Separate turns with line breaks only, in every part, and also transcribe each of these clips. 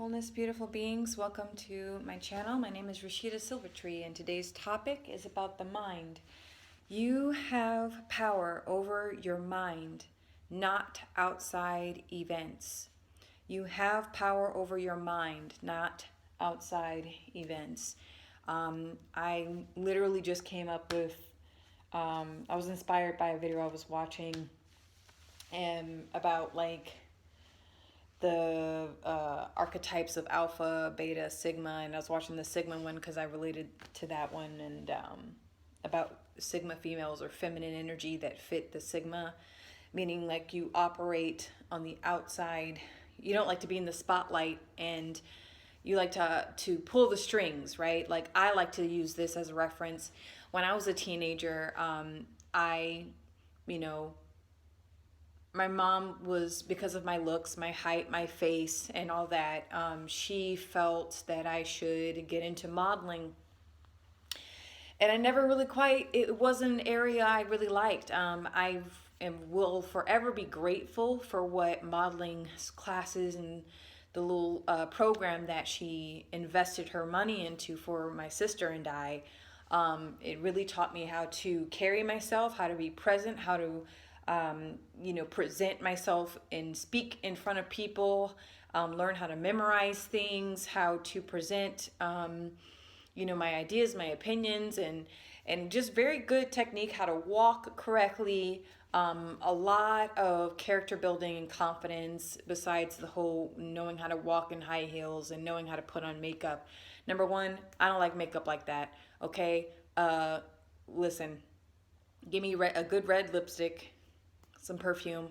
Wholeness, beautiful beings, welcome to my channel. My name is Rashida Silvertree, and today's topic is about the mind. You have power over your mind, not outside events. You have power over your mind, not outside events. I literally just came up with, I was inspired by a video I was watching about the archetypes of alpha, beta, sigma, and I was watching the sigma one because I related to that one, and about sigma females or feminine energy that fit the sigma, meaning like you operate on the outside. You don't like to be in the spotlight, and you like to pull the strings, right? Like I like to use this as a reference. When I was a teenager, I, you know, my mom was, because of my looks, my height, my face, and all that, she felt that I should get into modeling. And I never really quite, it wasn't an area I really liked. Will forever be grateful for what modeling classes and the little program that she invested her money into for my sister and I. It really taught me how to carry myself, how to be present, how to present myself and speak in front of people, learn how to memorize things, how to present, my ideas, my opinions, and just very good technique, how to walk correctly, a lot of character building and confidence besides the whole knowing how to walk in high heels and knowing how to put on makeup. Number one, I don't like makeup like that, okay? Listen, give me a good red lipstick, some perfume,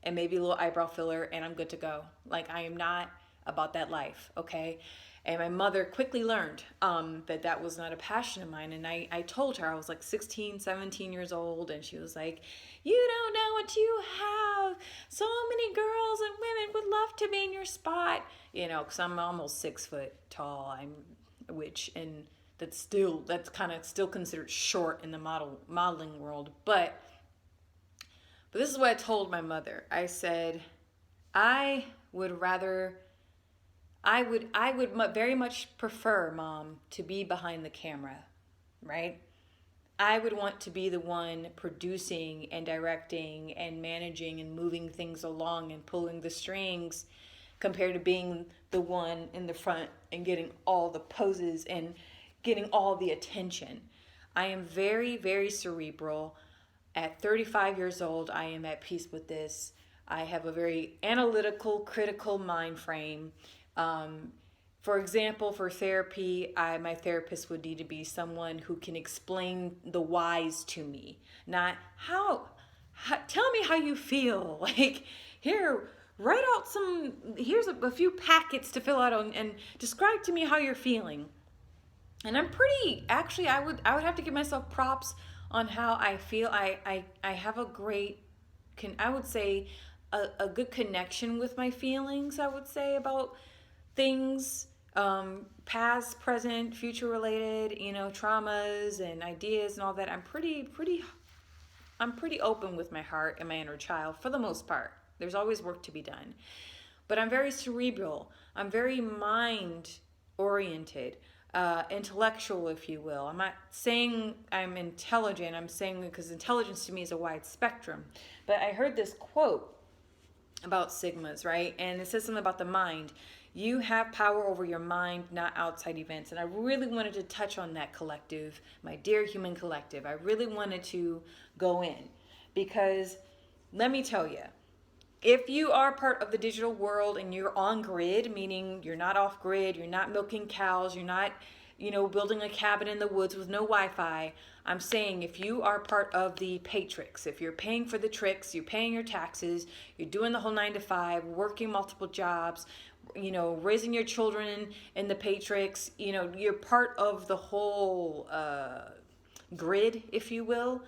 and maybe a little eyebrow filler, and I'm good to go. Like, I am not about that life, okay? And my mother quickly learned that was not a passion of mine. And I told her, I was like 16, 17 years old, and she was like, you don't know what you have. So many girls and women would love to be in your spot. Because I'm almost 6 foot tall, and that's kind of still considered short in the modeling world. But this is what I told my mother. I said, I would very much prefer, Mom, to be behind the camera, right? I would want to be the one producing and directing and managing and moving things along and pulling the strings, compared to being the one in the front and getting all the poses and getting all the attention. I am very, very cerebral. At 35 years old, I am at peace with this. I have a very analytical, critical mind frame. For example, for therapy, my therapist would need to be someone who can explain the whys to me, not tell me how you feel. Like, here, here's a few packets to fill out and describe to me how you're feeling. And I would have to give myself props on how I feel. I have I would say a good connection with my feelings, I would say, about things, past, present, future related, traumas and ideas and all that. I'm pretty open with my heart and my inner child for the most part. There's always work to be done. But I'm very cerebral. I'm very mind oriented. Intellectual, if you will. I'm not saying I'm intelligent. I'm saying, because intelligence to me is a wide spectrum. But I heard this quote about sigmas, right? And it says something about the mind. You have power over your mind, not outside events. And I really wanted to touch on that collective, my dear human collective. I really wanted to go in, because let me tell you, if you are part of the digital world and you're on grid, meaning you're not off grid, you're not milking cows, you're not, building a cabin in the woods with no Wi-Fi. I'm saying, if you are part of the Patrix, if you're paying for the tricks, you're paying your taxes, you're doing the whole 9 to 5, working multiple jobs, raising your children in the Patrix, you're part of the whole grid, if you will,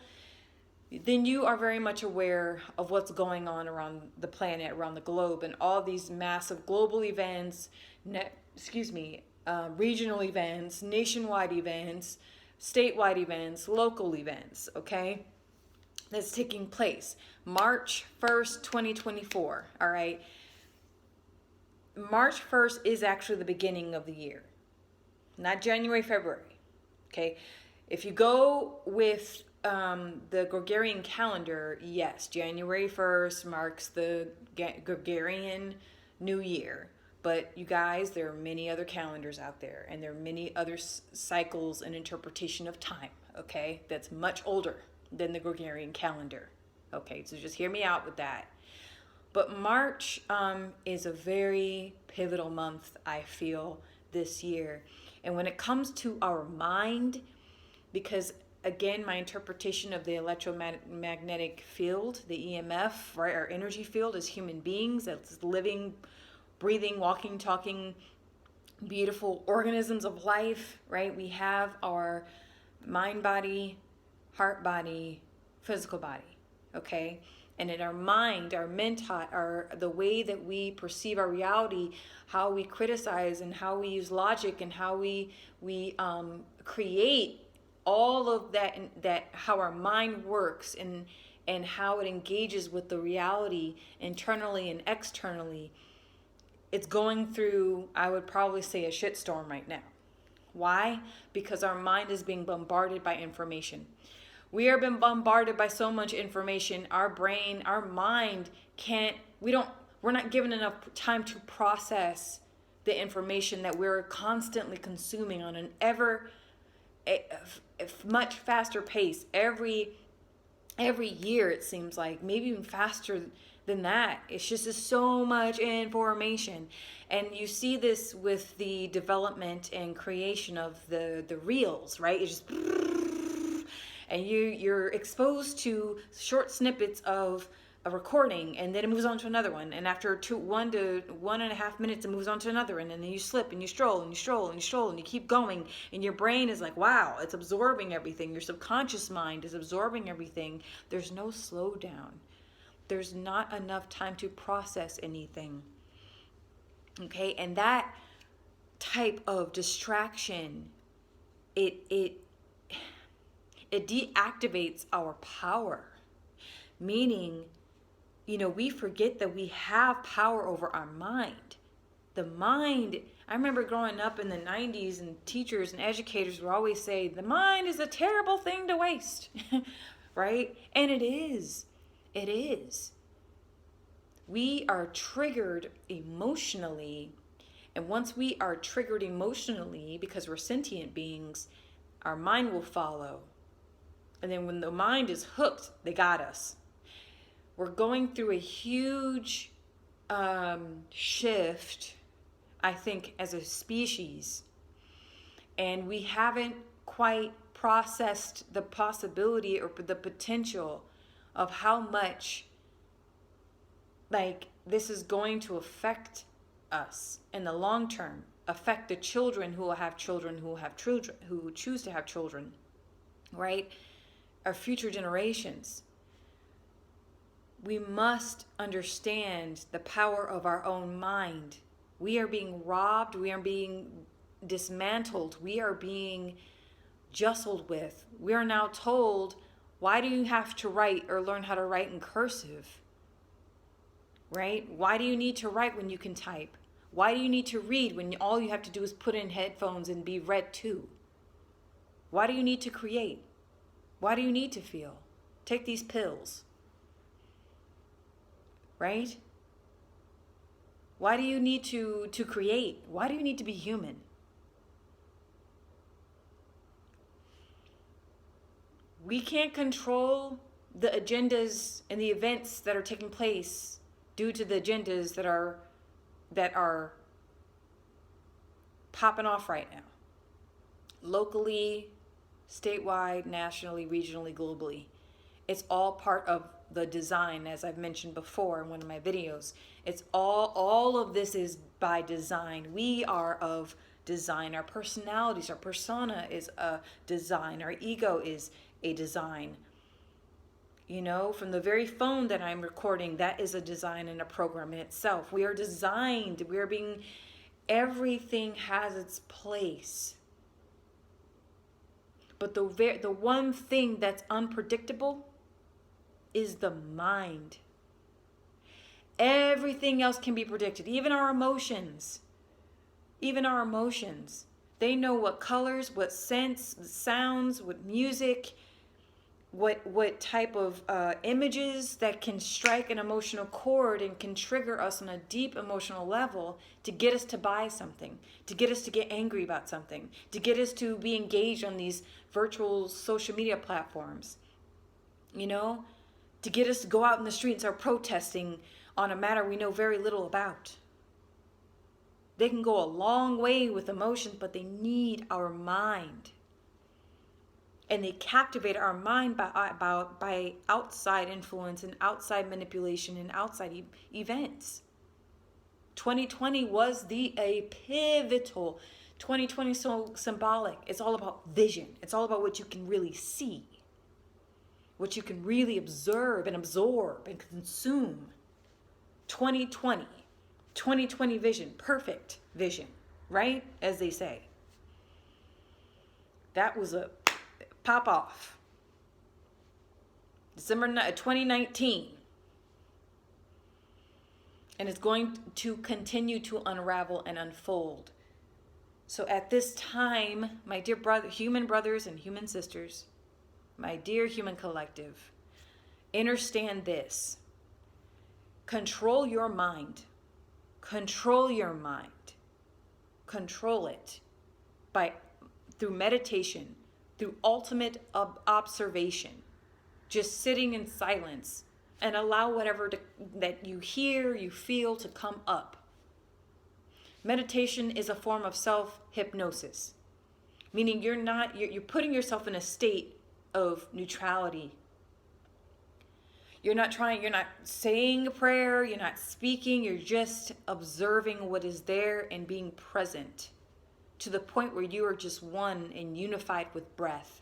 then you are very much aware of what's going on around the planet, around the globe, and all these massive global events, regional events, nationwide events, statewide events, local events, okay? That's taking place. March 1st, 2024, all right? March 1st is actually the beginning of the year, not January, February. Okay. If you go with the Gregorian calendar, yes, January 1st marks the Gregorian New Year. But you guys, there are many other calendars out there, and there are many other cycles and interpretation of time, okay, that's much older than the Gregorian calendar. Okay, so just hear me out with that. But March is a very pivotal month, I feel, this year. And when it comes to our mind, because again, my interpretation of the electromagnetic field, the EMF, right, our energy field as human beings, that's living, breathing, walking, talking, beautiful organisms of life, right? We have our mind, body, heart, body, physical body, okay? And in our mind, our mentat, the way that we perceive our reality, how we criticize and how we use logic and how we create all of that how our mind works and how it engages with the reality internally and externally, it's going through, I would probably say, a shitstorm right now. Why? Because our mind is being bombarded by information. We are being bombarded by so much information. Our brain, our mind we're not given enough time to process the information that we're constantly consuming on an much faster pace. Every year, it seems like, maybe even faster than that. It's just so much information. And you see this with the development and creation of the reels, right? It's just, and you're exposed to short snippets of a recording, and then it moves on to another one, and after 1 to 1.5 minutes it moves on to another one, and then you slip and you stroll and you stroll and you stroll and you keep going, and your brain is like, wow, it's absorbing everything. Your subconscious mind is absorbing everything. There's no slowdown. There's not enough time to process anything. Okay, and that type of distraction, it deactivates our power. Meaning, we forget that we have power over our mind. The mind, I remember growing up in the 90s, and teachers and educators would always say, the mind is a terrible thing to waste, right? And it is. It is. We are triggered emotionally, and once we are triggered emotionally, because we're sentient beings, our mind will follow. And then when the mind is hooked, they got us. We're going through a huge shift, I think, as a species. And we haven't quite processed the possibility or the potential of how much, this is going to affect us in the long term, affect the children who will have children, who choose to have children, right? Our future generations. We must understand the power of our own mind. We are being robbed. We are being dismantled. We are being jostled with. We are now told, why do you have to write or learn how to write in cursive? Right? Why do you need to write when you can type? Why do you need to read when all you have to do is put in headphones and be read to? Why do you need to create? Why do you need to feel? Take these pills. Right? Why do you need to create? Why do you need to be human? We can't control the agendas and the events that are taking place due to the agendas that are popping off right now. Locally, statewide, nationally, regionally, globally. It's all part of the design, as I've mentioned before in one of my videos. It's all of this is by design. We are of design. Our personalities, our persona is a design. Our ego is a design. From the very phone that I'm recording, that is a design and a program in itself. We are designed. Everything has its place. But the one thing that's unpredictable is the mind. Everything else can be predicted, even our emotions. Even our emotions. They know what colors, what scents, sounds, what music, what type of images that can strike an emotional chord and can trigger us on a deep emotional level to get us to buy something, to get us to get angry about something, to get us to be engaged on these virtual social media platforms, to get us to go out in the street and start protesting on a matter we know very little about. They can go a long way with emotions, but they need our mind. And they captivate our mind by outside influence and outside manipulation and outside events. 2020 was a pivotal. 2020 is so symbolic. It's all about vision. It's all about what you can really see, what you can really observe and absorb and consume. 2020 vision, perfect vision, right? As they say. That was a pop off. December 2019. And it's going to continue to unravel and unfold. So at this time, my dear human brothers and human sisters, my dear human collective, understand this. Control your mind. Control your mind. Control it through meditation, through ultimate observation, just sitting in silence and allow whatever that you hear, you feel to come up. Meditation is a form of self-hypnosis, meaning you're putting yourself in a state of neutrality. You're not saying a prayer, you're not speaking, you're just observing what is there and being present to the point where you are just one and unified with breath.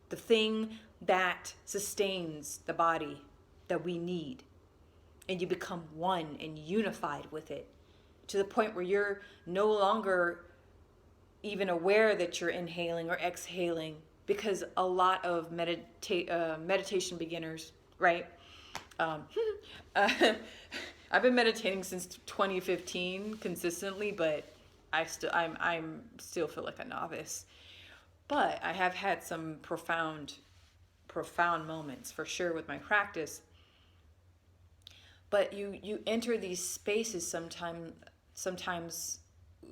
The thing that sustains the body that we need. And you become one and unified with it to the point where you're no longer even aware that you're inhaling or exhaling, because a lot of meditation beginners, right? I've been meditating since 2015 consistently, but I'm still feel like a novice. But I have had some profound moments for sure with my practice. But you enter these spaces sometimes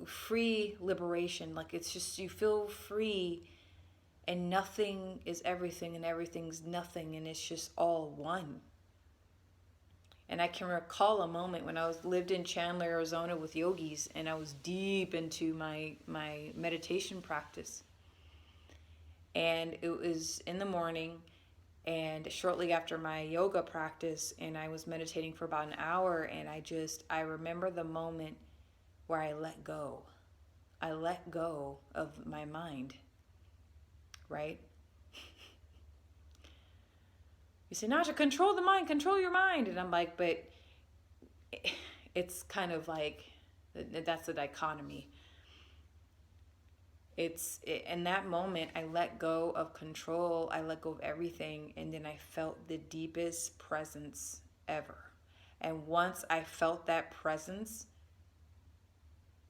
free liberation, like it's just you feel free and nothing is everything and everything's nothing and it's just all one. And I can recall a moment when I lived in Chandler, Arizona with yogis, and I was deep into my meditation practice. And it was in the morning and shortly after my yoga practice, and I was meditating for about an hour, and I remember the moment where I let go. I let go of my mind, right? You say, Naja, control the mind, control your mind. And I'm like, but it's kind of like, that's a dichotomy. In that moment, I let go of control. I let go of everything. And then I felt the deepest presence ever. And once I felt that presence,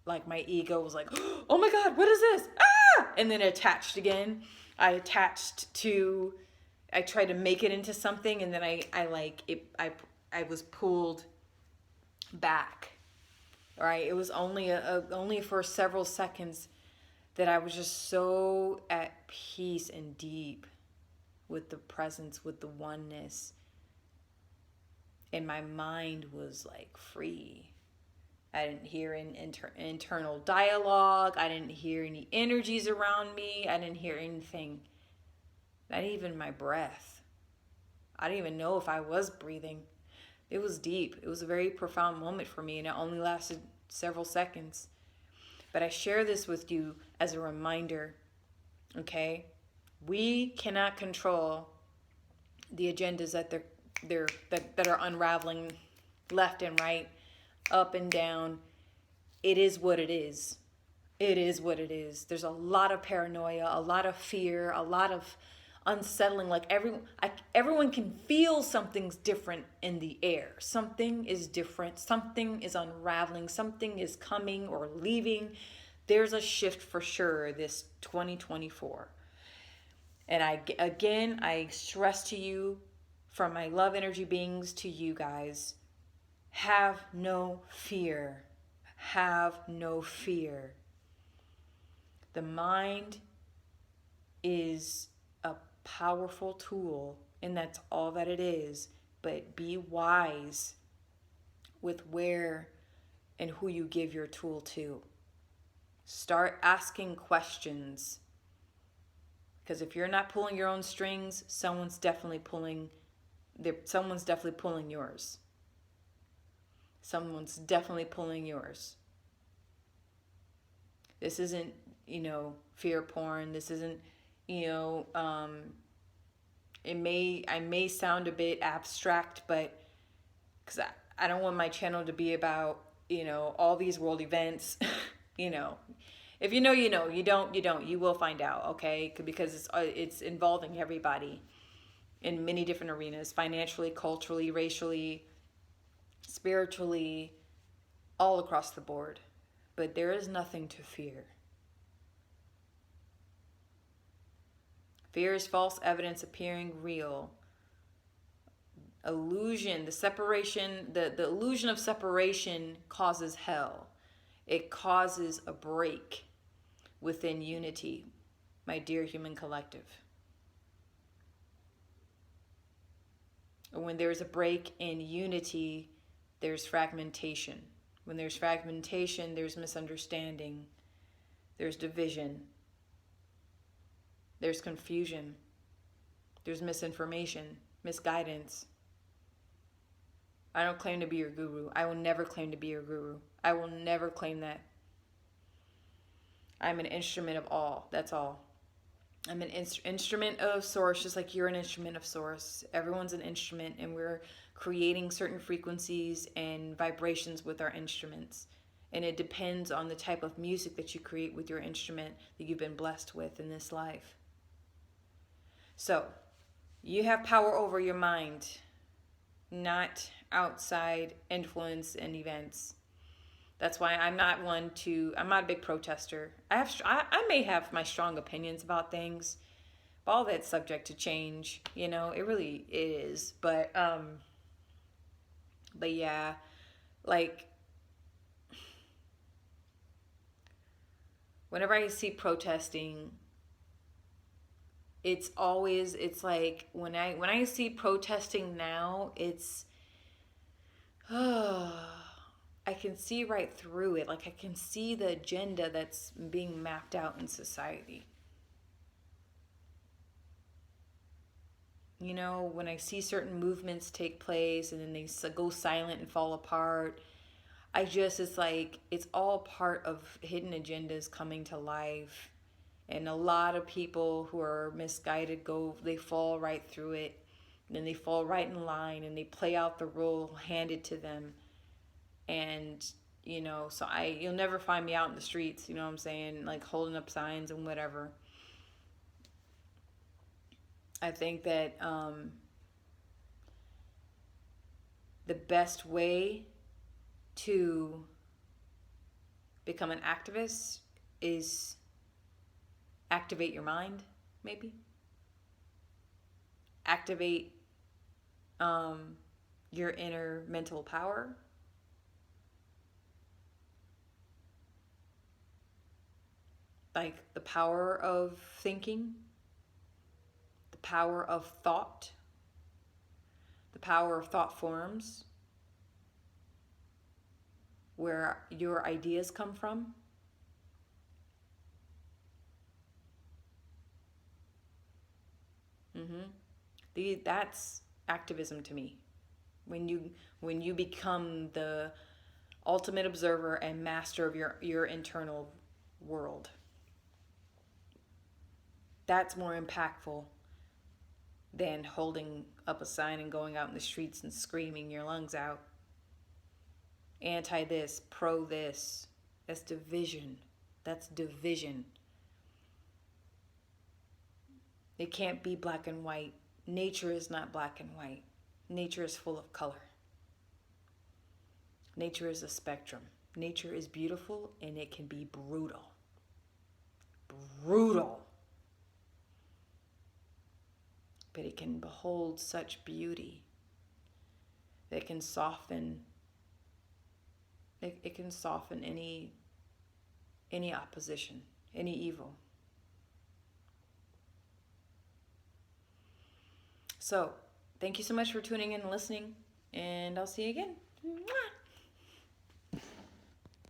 like my ego was like, oh my God, what is this? Ah! And then attached again. I tried to make it into something, and then I was pulled back. Right? It was only for several seconds that I was just so at peace and deep with the presence, with the oneness. And my mind was like free. I didn't hear an internal dialogue. I didn't hear any energies around me. I didn't hear anything. Not even my breath. I didn't even know if I was breathing. It was deep. It was a very profound moment for me, and it only lasted several seconds. But I share this with you as a reminder, okay? We cannot control the agendas that are unraveling left and right, up and down. It is what it is. It is what it is. There's a lot of paranoia, a lot of fear, a lot of unsettling. Like everyone can feel something's different in the air. Something is different. Something is unraveling. Something is coming or leaving. There's a shift for sure this 2024. And I stress to you, from my love energy beings to you guys, have no fear. Have no fear. The mind is a powerful tool, and that's all that it is. But be wise with where and who you give your tool to. Start asking questions. Because if you're not pulling your own strings, someone's definitely pulling yours. Someone's definitely pulling yours. This isn't, fear porn. This isn't, I may sound a bit abstract, but because I don't want my channel to be about, all these world events, If you know, you know. You don't, you don't. You will find out, okay? Because it's involving everybody in many different arenas, financially, culturally, racially, spiritually, all across the board. But there is nothing to fear. Fear is false evidence appearing real. Illusion, the separation, the illusion of separation causes hell. It causes a break within unity, my dear human collective. And when there's a break in unity, there's fragmentation. When there's fragmentation, there's misunderstanding, there's division, there's confusion, there's misinformation, misguidance. I don't claim to be your guru. I will never claim to be your guru. I will never claim that. I'm an instrument of all. That's all. I'm an instrument of source, just like you're an instrument of source. Everyone's an instrument, and we're creating certain frequencies and vibrations with our instruments. And it depends on the type of music that you create with your instrument that you've been blessed with in this life. So, you have power over your mind, not outside influence and events. That's why I'm not a big protester. I may have my strong opinions about things, but all that's subject to change. It really is. But yeah, like, whenever I see protesting, it's like when I see protesting now, it's I can see right through it. Like, I can see the agenda that's being mapped out in society. When I see certain movements take place and then they go silent and fall apart, it's like, it's all part of hidden agendas coming to life. And a lot of people who are misguided they fall right through it. And then they fall right in line and they play out the role handed to them. And, so you'll never find me out in the streets, what I'm saying? Like, holding up signs and whatever. I think that the best way to become an activist is activate your mind, maybe. Activate your inner mental power. Like the power of thinking, the power of thought, the power of thought forms, where your ideas come from. That's activism to me. When you become the ultimate observer and master of your internal world. That's more impactful than holding up a sign and going out in the streets and screaming your lungs out. Anti this, pro this. That's division. That's division. It can't be black and white. nature is not black and white. Nature is full of color. Nature is a spectrum. Nature is beautiful and it can be brutal. Brutal. But it can behold such beauty that can soften. It can soften any opposition, any evil. So, thank you so much for tuning in and listening, and I'll see you again.